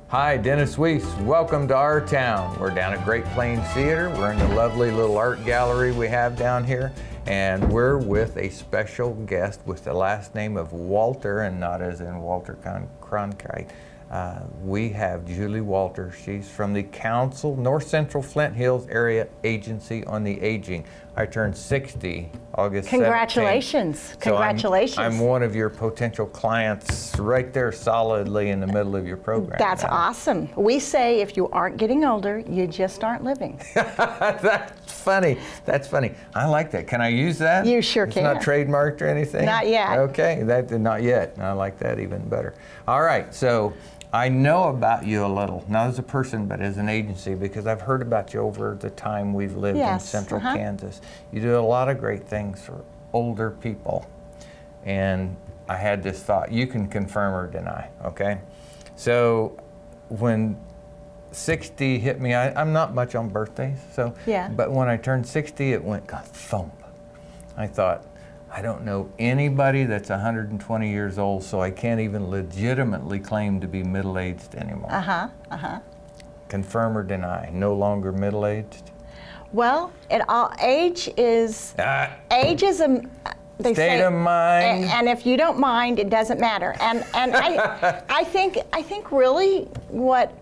Hi, Dennis Weiss. Welcome to our town. We're down at Great Plains Theater. We're in the lovely little art gallery we have down here, and we're with a special guest with the last name of Walter, and not as in Walter Cronkite. We have Julie Walter. She's from the Council, North Central Flint Hills Area Agency on the Aging. I turned 60 August 17th. Congratulations. Congratulations. I'm one of your potential clients right there solidly in the middle of your program. That's awesome. We say if you aren't getting older, you just aren't living. That's funny. That's funny. I like that. Can I use that? You sure can. It's not trademarked or anything? Not yet. Okay, not yet. I like that even better. All right, so I know about you a little, not as a person, but as an agency, because I've heard about you over the time we've lived in central Kansas. You do a lot of great things for older people. And I had this thought, you can confirm or deny, okay? So when 60 hit me, I'm not much on birthdays, but when I turned 60, it went thump. I thought, I don't know anybody that's 120 years old, so I can't even legitimately claim to be middle-aged anymore. Confirm or deny, no longer middle-aged? Well, age is they state say, of mind. And if you don't mind, it doesn't matter. And I think really what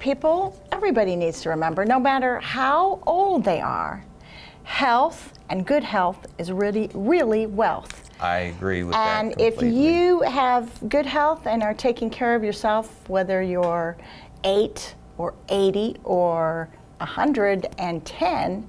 everybody needs to remember, no matter how old they are, health and good health is really wealth. I agree with that And completely. if you have good health and are taking care of yourself, whether you're 8 or 80 or 110,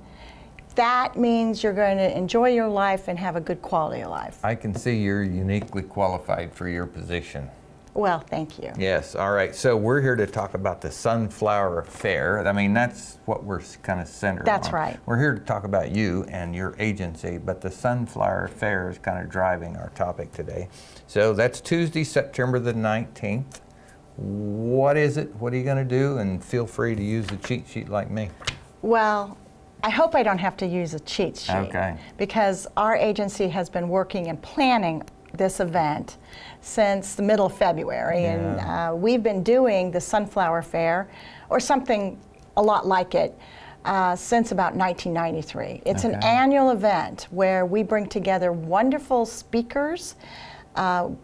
that means you're going to enjoy your life and have a good quality of life. I can see you're uniquely qualified for your position. Well, thank you. Yes, all right. So we're here to talk about the Sunflower Fair. I mean, that's what we're kind of centered on. That's right. We're here to talk about you and your agency, but the Sunflower Fair is kind of driving our topic today. So that's Tuesday, September the 19th. What is it? What are you going to do? And feel free to use the cheat sheet like me. Well, I hope I don't have to use a cheat sheet. Okay. Because our agency has been working and planning this event since the middle of February, and we've been doing the Sunflower Fair, or something a lot like it, since about 1993. It's an annual event where we bring together wonderful speakers,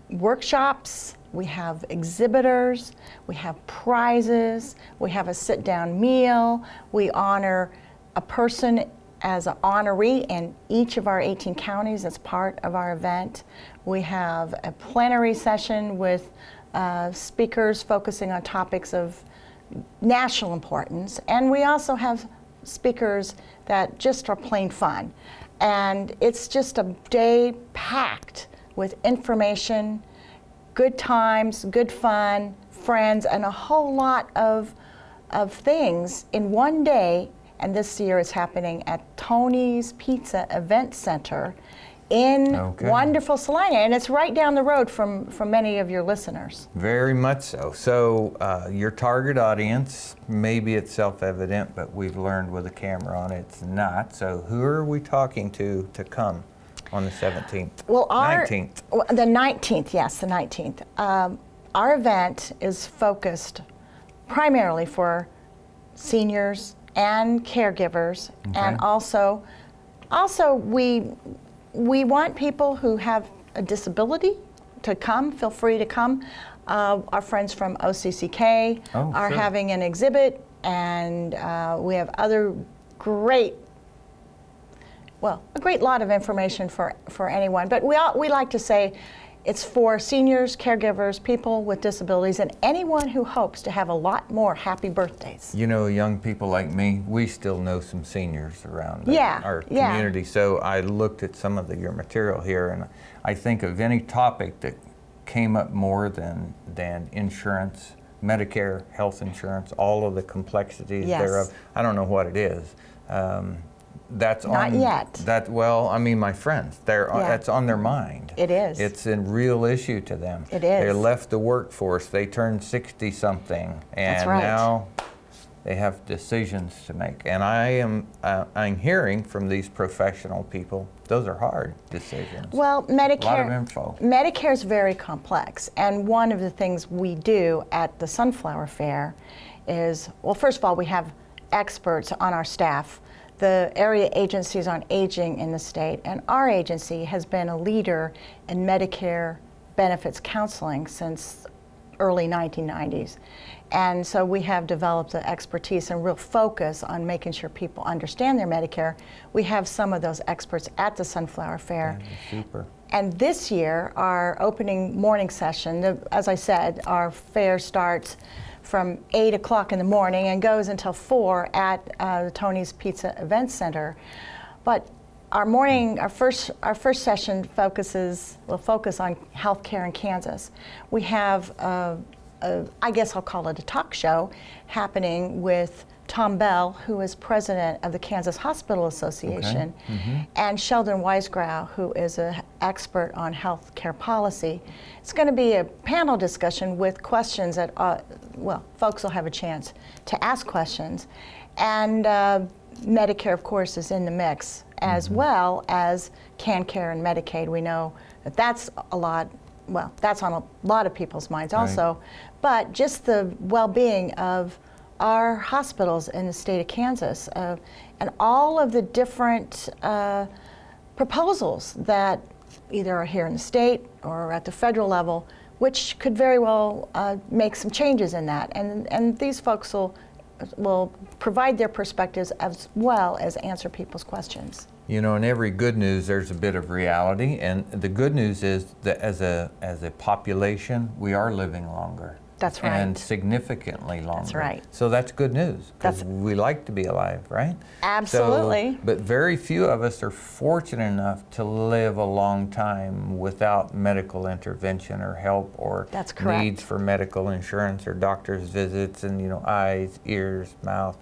workshops, we have exhibitors, we have prizes, we have a sit-down meal, we honor a person as an honoree in each of our 18 counties as part of our event. We have a plenary session with speakers focusing on topics of national importance, and we also have speakers that just are plain fun. And it's just a day packed with information, good times, good fun, friends, and a whole lot of things in one day. And this year it's happening at Tony's Pizza Event Center in wonderful Salina, and it's right down the road from many of your listeners. Very much so. So your target audience, maybe it's self-evident, but we've learned with a camera on it, it's not. So who are we talking to come on the 17th? Well, 19th. The 19th, yes, the 19th. Our event is focused primarily for seniors and caregivers, and also we want people who have a disability to come. Feel free to come. Our friends from OCCK are having an exhibit, and we have other a great lot of information for anyone. But we like to say it's for seniors, caregivers, people with disabilities, and anyone who hopes to have a lot more happy birthdays. You know, young people like me, we still know some seniors around our Yeah. community. So I looked at some of your material here, and I think of any topic that came up more than insurance, Medicare, health insurance, all of the complexities thereof. I don't know what it is. That's not yet. Well, I mean, my friends, that's on their mind. It is. It's a real issue to them. It is. They left the workforce. They turned 60-something, and that's right. now They have decisions to make. And I'm hearing from these professional people, those are hard decisions. Well, Medicare, a lot of info. Medicare is very complex. And one of the things we do at the Sunflower Fair is, well, first of all, we have experts on our staff, the area agencies on aging in the state, and our agency has been a leader in Medicare benefits counseling since early 1990s. And so we have developed the expertise and real focus on making sure people understand their Medicare. We have some of those experts at the Sunflower Fair. Super. And this year, our opening morning session, as I said, our fair starts from 8 o'clock in the morning and goes until 4 at the Tony's Pizza Event Center. But our first session will focus on healthcare in Kansas. We have, I guess I'll call it a talk show, happening with Tom Bell, who is president of the Kansas Hospital Association, okay. And Sheldon Weisgrau, who is an expert on healthcare policy. It's going to be a panel discussion with questions that, well, folks will have a chance to ask questions. And Medicare, of course, is in the mix, as well as CanCare and Medicaid. We know that that's a lot, well, that's on a lot of people's minds also. Right. But just the well-being of our hospitals in the state of Kansas, and all of the different proposals that either are here in the state or at the federal level, which could very well make some changes in that. And these folks will provide their perspectives as well as answer people's questions. You know, in every good news, there's a bit of reality, and the good news is that as a population, we are living longer. That's right. And significantly longer. That's right. So that's good news, because we like to be alive, right? Absolutely. So, but very few of us are fortunate enough to live a long time without medical intervention or help or needs for medical insurance or doctor's visits and, you know, eyes, ears, mouth,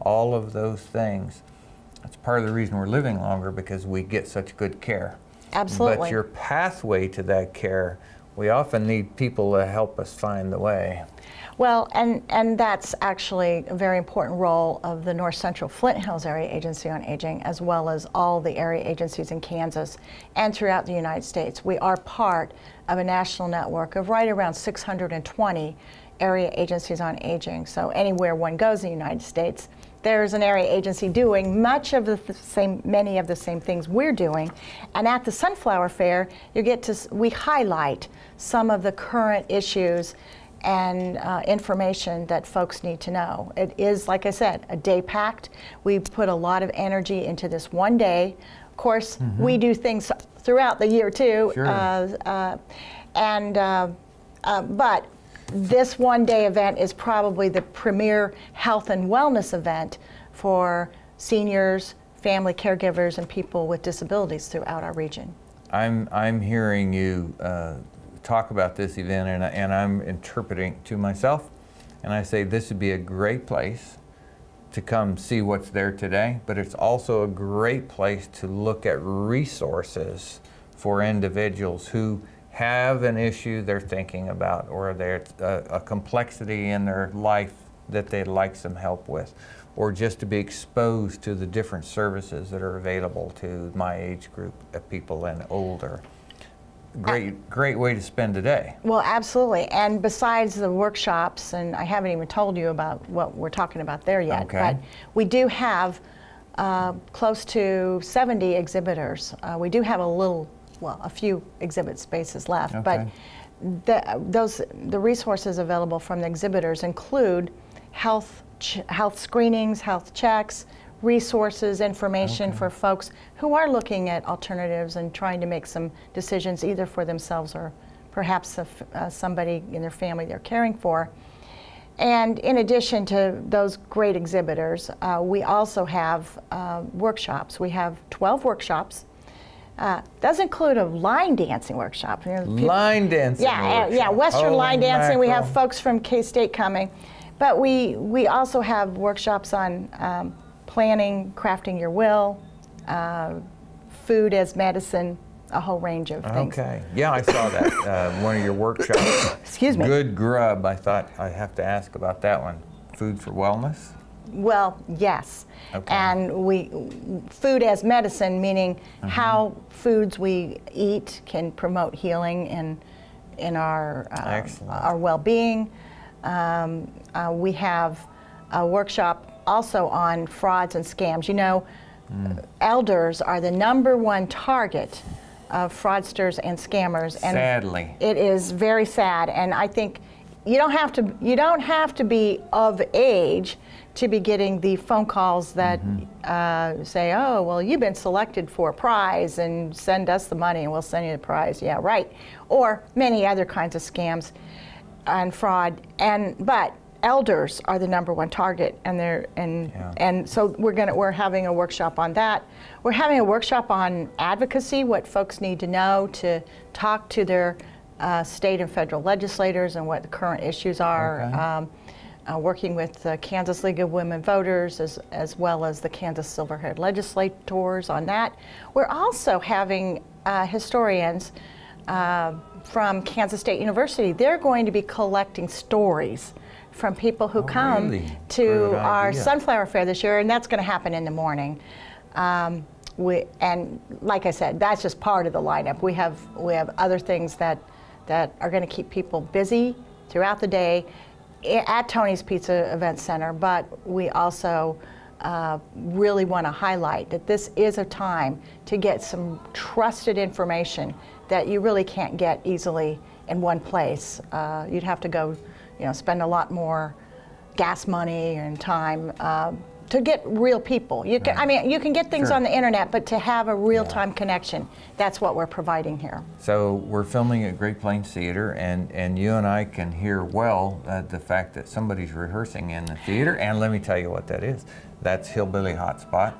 all of those things. That's part of the reason we're living longer, because we get such good care. Absolutely. But your pathway to that care, we often need people to help us find the way. Well, and that's actually a very important role of the North Central Flint Hills Area Agency on Aging, as well as all the area agencies in Kansas and throughout the United States. We are part of a national network of right around 620 area agencies on aging. So anywhere one goes in the United States, there's an area agency doing many of the same things we're doing. And at the Sunflower Fair, we highlight some of the current issues and information that folks need to know. It is, like I said, a day packed. We put a lot of energy into this one day. Of course, we do things throughout the year too. Sure. But this one-day event is probably the premier health and wellness event for seniors, family caregivers, and people with disabilities throughout our region. I'm hearing you talk about this event, and I'm interpreting to myself, and I say this would be a great place to come see what's there today, but it's also a great place to look at resources for individuals who have an issue they're thinking about, or there's a complexity in their life that they'd like some help with, or just to be exposed to the different services that are available to my age group of people and older. Great way to spend a day. Well, absolutely. And besides the workshops, and I haven't even told you about what we're talking about there yet, okay. But we do have close to 70 exhibitors. We do have a few exhibit spaces left, okay. But the resources available from the exhibitors include health screenings, health checks, resources, information for folks who are looking at alternatives and trying to make some decisions either for themselves or perhaps somebody in their family they're caring for. And in addition to those great exhibitors, we also have workshops. We have 12 workshops. Does include a line dancing workshop. Line dancing workshop. Yeah, Western line dancing. We have folks from K-State coming. But we also have workshops on planning, crafting your will, food as medicine, a whole range of things. Okay. Yeah, I saw that, one of your workshops. Excuse me. Good grub. I thought I have to ask about that one. Food for wellness? Well, yes. Okay. And food as medicine, meaning how foods we eat can promote healing in our well-being. We have a workshop also on frauds and scams. You know, elders are the #1 target of fraudsters and scammers. And sadly, it is very sad. And I think you don't have to be of age to be getting the phone calls that say, oh, well, you've been selected for a prize and send us the money and we'll send you the prize. Yeah, right. Or many other kinds of scams and fraud. But elders are the #1 target, and so we're having a workshop on that. We're having a workshop on advocacy, what folks need to know to talk to their state and federal legislators and what the current issues are. Okay. Working with the Kansas League of Women Voters as well as the Kansas Silver-Haired Legislators on that. We're also having historians from Kansas State University. They're going to be collecting stories from people who come to our Sunflower Fair this year, and that's going to happen in the morning. And like I said, that's just part of the lineup. We have other things that are going to keep people busy throughout the day at Tony's Pizza Event Center, but we also really want to highlight that this is a time to get some trusted information that you really can't get easily in one place. You'd have to go, spend a lot more gas money and time to get real people. You can, you can get things on the internet, but to have a real-time connection, that's what we're providing here. So we're filming at Great Plains Theater, and you and I can hear well the fact that somebody's rehearsing in the theater. And let me tell you what that is. That's Hillbilly Hotspot,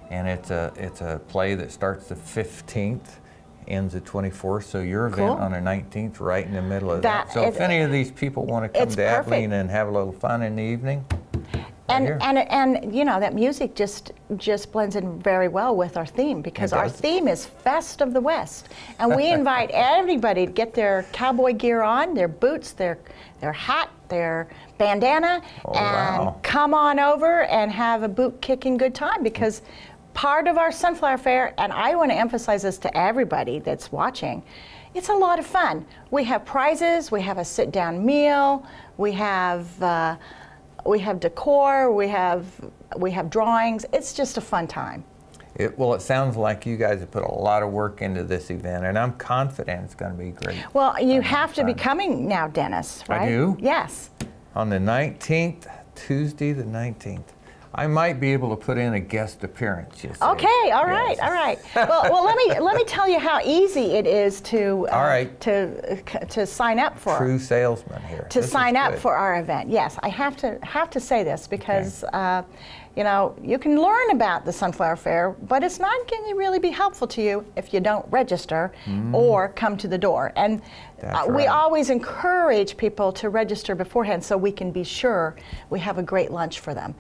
and it's a play that starts the 15th. Ends the 24th, so your event on the 19th, right in the middle of that. So if any of these people want to come to Abilene and have a little fun in the evening, and that music just blends in very well with our theme, because our theme is Fest of the West, and we invite everybody to get their cowboy gear on, their boots, their hat, their bandana, come on over and have a boot-kicking good time, because part of our Sunflower Fair, and I want to emphasize this to everybody that's watching, it's a lot of fun. We have prizes, we have a sit-down meal, we have decor, we have drawings. It's just a fun time. Well, it sounds like you guys have put a lot of work into this event, and I'm confident it's going to be great. Well, you have to be coming now, Dennis, right? I do? Yes. On the 19th, Tuesday the 19th. I might be able to put in a guest appearance. Okay, all right, all right. Well, let me tell you how easy it is to sign up for. True salesman here. To sign up for our event. Yes, I have to say this because you can learn about the Sunflower Fair, but it's not going to really be helpful to you if you don't register or come to the door. And we always encourage people to register beforehand so we can be sure we have a great lunch for them.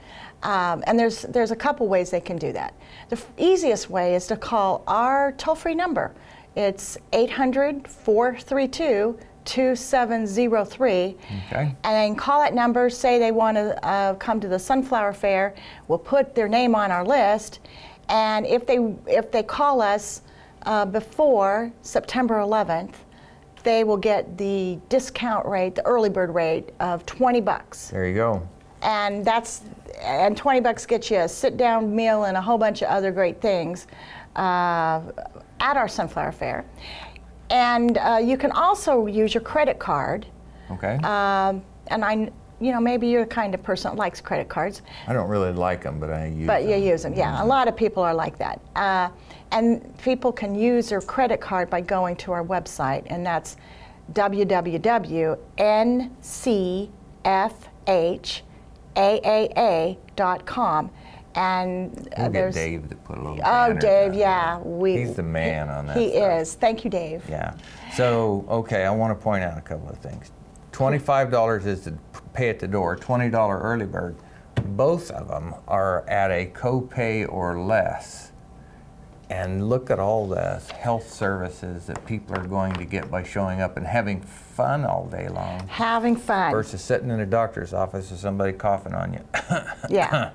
And there's a couple ways they can do that. The easiest way is to call our toll-free number. It's 800-432-2703. Okay. And call that number, say they want to come to the Sunflower Fair. We'll put their name on our list. And if they call us before September 11th, they will get the discount rate, the early bird rate of $20. There you go. And $20 gets you a sit-down meal and a whole bunch of other great things at our Sunflower Fair. And you can also use your credit card. Okay. And maybe you're the kind of person that likes credit cards. I don't really like them, but I use them. But you use them, yeah. A lot of people are like that. And people can use their credit card by going to our website, and that's www.ncfhaaa.com. And we'll get Dave to put a little Dave, yeah. He's the man on that He is. Thank you, Dave. Yeah. So, okay, I want to point out a couple of things. $25 is to pay at the door, $20 early bird. Both of them are at a copay or less. And look at all the health services that people are going to get by showing up and having fun all day long. Having fun. Versus sitting in a doctor's office with somebody coughing on you. Yeah.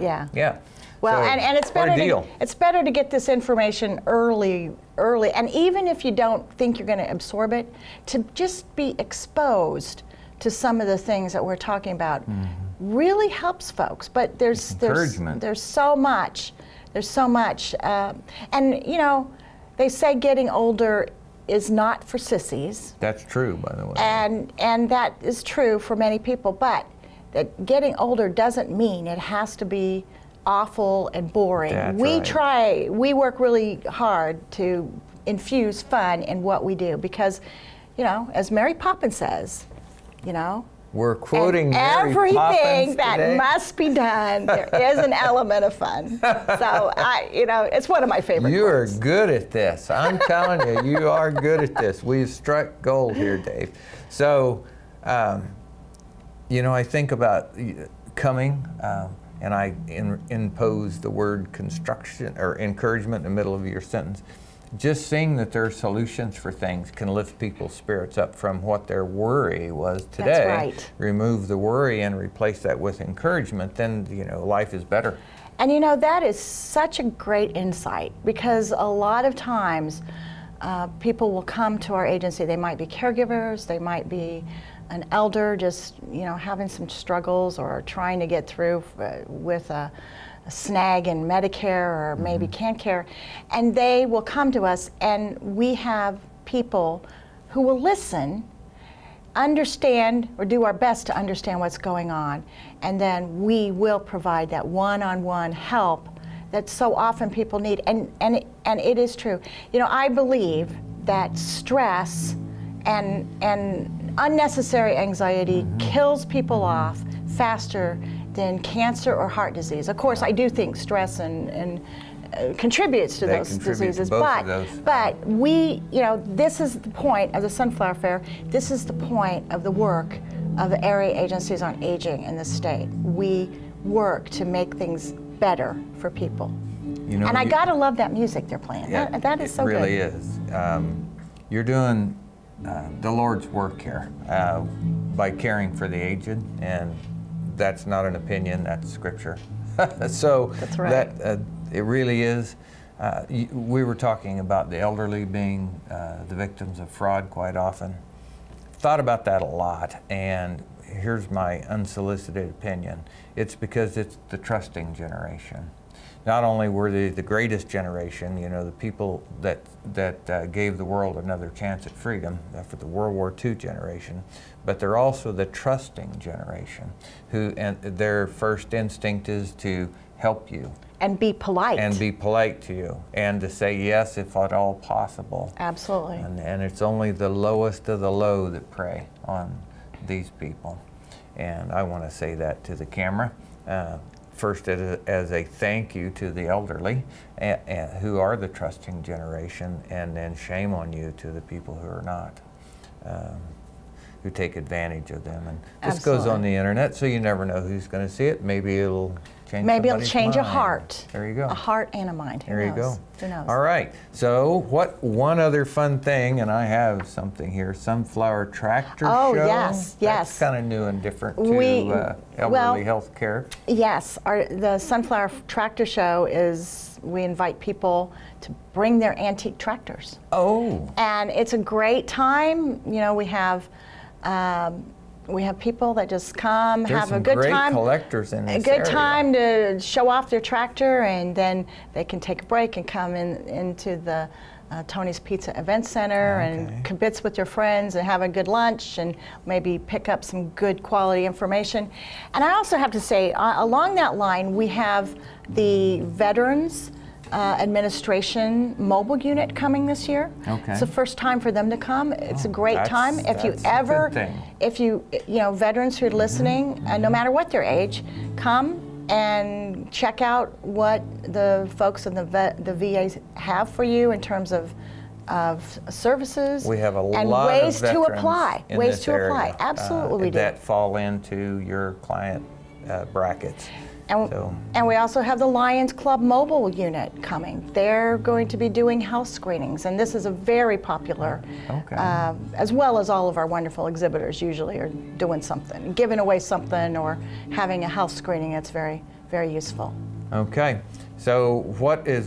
Yeah. Yeah. Well, So, and it's better to get this information early, and even if you don't think you're going to absorb it, to just be exposed to some of the things that we're talking about really helps folks. But there's so much, and you know, they say getting older is not for sissies. That's true, by the way. And that is true for many people, but that getting older doesn't mean it has to be awful and boring. That's We work really hard to infuse fun in what we do because, you know, as Mary Poppins says, you know, we're quoting Mary everything Poppins that today. must be done, there is an element of fun. So you know, it's one of my favorite You are quotes. good at this. I'm telling you, you are good at this. We've struck gold here, Dave. So, you know, I think about coming, and I impose the word construction or encouragement in the middle of your sentence. Just seeing that there are solutions for things can lift people's spirits up from what their worry was today. That's right. Remove the worry and replace that with encouragement, then, you know, life is better. And you know, that is such a great insight because a lot of times people will come to our agency. They might be caregivers, they might be an elder just, you know, having some struggles or trying to get through with a snag in Medicare or maybe CanCare, and they will come to us, and we have people who will listen, understand, or do our best to understand what's going on, and then we will provide that one-on-one help that so often people need, and it is true. You know, I believe that stress and unnecessary anxiety kills people off faster than cancer or heart disease. Of course, I do think stress and contributes to those diseases, but we, you know, this is the point of the Sunflower Fair. This is the point of the work of the area agencies on aging in the state. We work to make things better for people. You know, and I gotta love that music they're playing. Yeah, that is so good. It really is. You're doing the Lord's work here by caring for the aged, and that's not an opinion, that's scripture. So that's right. That it really is. We were talking about the elderly being the victims of fraud quite often. Thought about that a lot, and here's my unsolicited opinion. It's because it's the trusting generation. Not only were they the greatest generation, you know, the people that gave the world another chance at freedom for the World War II generation, but they're also the trusting generation, and their first instinct is to help you. And be polite. And be polite to you, and to say yes if at all possible. Absolutely. And it's only the lowest of the low that prey on these people. And I want to say that to the camera. First as a thank you to the elderly, who are the trusting generation, and then shame on you to the people who are not, who take advantage of them. And this goes on the internet, so you never know who's going to see it. Maybe it'll change Maybe it'll somebody's change mind. a heart. There you go. A heart and a mind. Who knows? There you go. Who knows? All right. So one other fun thing, and I have something here, Sunflower Tractor Show. Oh, yes, yes. That's kind of new and different to elderly health care. Yes. The Sunflower Tractor Show is, we invite people to bring their antique tractors. Oh. And it's a great time. You know, we have people that just come, have a good time. There's some great collectors in this area. A good area. time to show off their tractor, and then they can take a break and come into the Tony's Pizza Event Center and kibitz with your friends and have a good lunch and maybe pick up some good quality information. And I also have to say, along that line, we have the Veterans Administration mobile unit coming this year. Okay. It's the first time for them to come. It's a great time. If you veterans who are listening, no matter what their age, come and check out what the folks in the VA have for you in terms of services. We have a and lot ways of to veterans apply. in Ways this to area, apply. Absolutely, we do. That fall into your client brackets. And we also have the Lions Club mobile unit coming. They're going to be doing health screenings, and this is a very popular, as well as all of our wonderful exhibitors usually are doing something, giving away something or having a health screening. It's very, very useful. Okay. So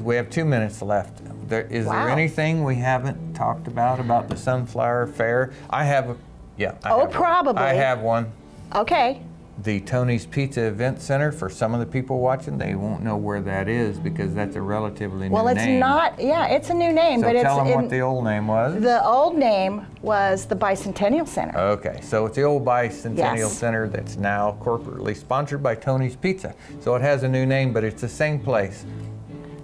we have 2 minutes left. Is there anything we haven't talked about the Sunflower Fair? Probably. I have one. Okay. The Tony's Pizza Event Center. For some of the people watching, they won't know where that is because that's a relatively new name. Well, it's not. Yeah, it's a new name, but tell them what the old name was. The old name was the Bicentennial Center. Okay, so it's the old Bicentennial Center that's now corporately sponsored by Tony's Pizza. So it has a new name, but it's the same place.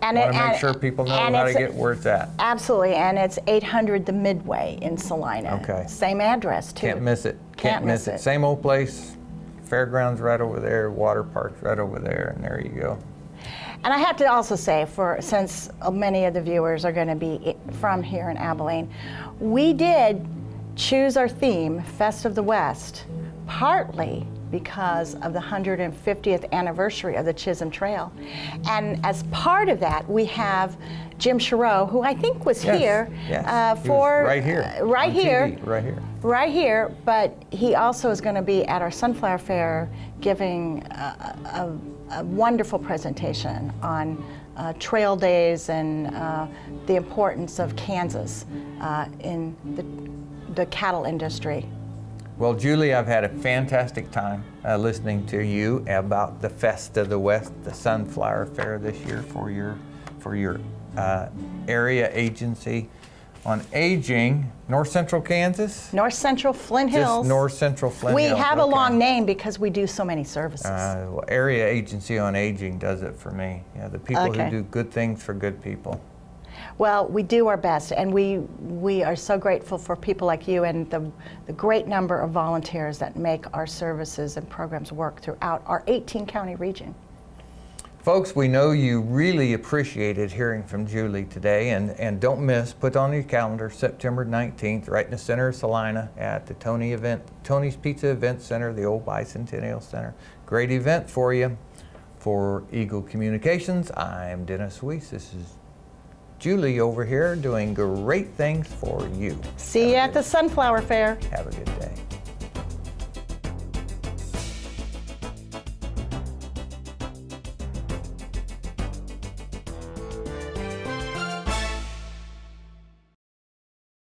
And I want to make sure people know how to get where it's at. Absolutely, and it's 800 the Midway in Salina. Okay. Same address, too. Can't miss it. Can't miss it. Same old place. Fairgrounds right over there, water park's right over there, and there you go. And I have to also say, since many of the viewers are going to be from here in Abilene, we did choose our theme, Fest of the West, partly because of the 150th anniversary of the Chisholm Trail. And as part of that, we have Jim Chereau, who I think was here for right here, right here, TV, right here, right here. But he also is going to be at our Sunflower Fair, giving a wonderful presentation on trail days and the importance of Kansas in the cattle industry. Well, Julie, I've had a fantastic time listening to you about the Fest of the West, the Sunflower Fair this year for your area agency on aging, North Central Kansas? North Central Flint Hills. Just North Central Flint Hills. We have a long name because we do so many services. Well, Area Agency on Aging does it for me. Yeah, the people who do good things for good people. Well, we do our best, and we are so grateful for people like you and the great number of volunteers that make our services and programs work throughout our 18-county region. Folks, we know you really appreciated hearing from Julie today, and don't miss, put on your calendar, September 19th, right in the center of Salina at the Tony's Pizza Event Center, the old Bicentennial Center. Great event for you. For Eagle Communications, I'm Dennis Weiss. This is Julie over here doing great things for you. See you at the Sunflower Fair. Have a good day.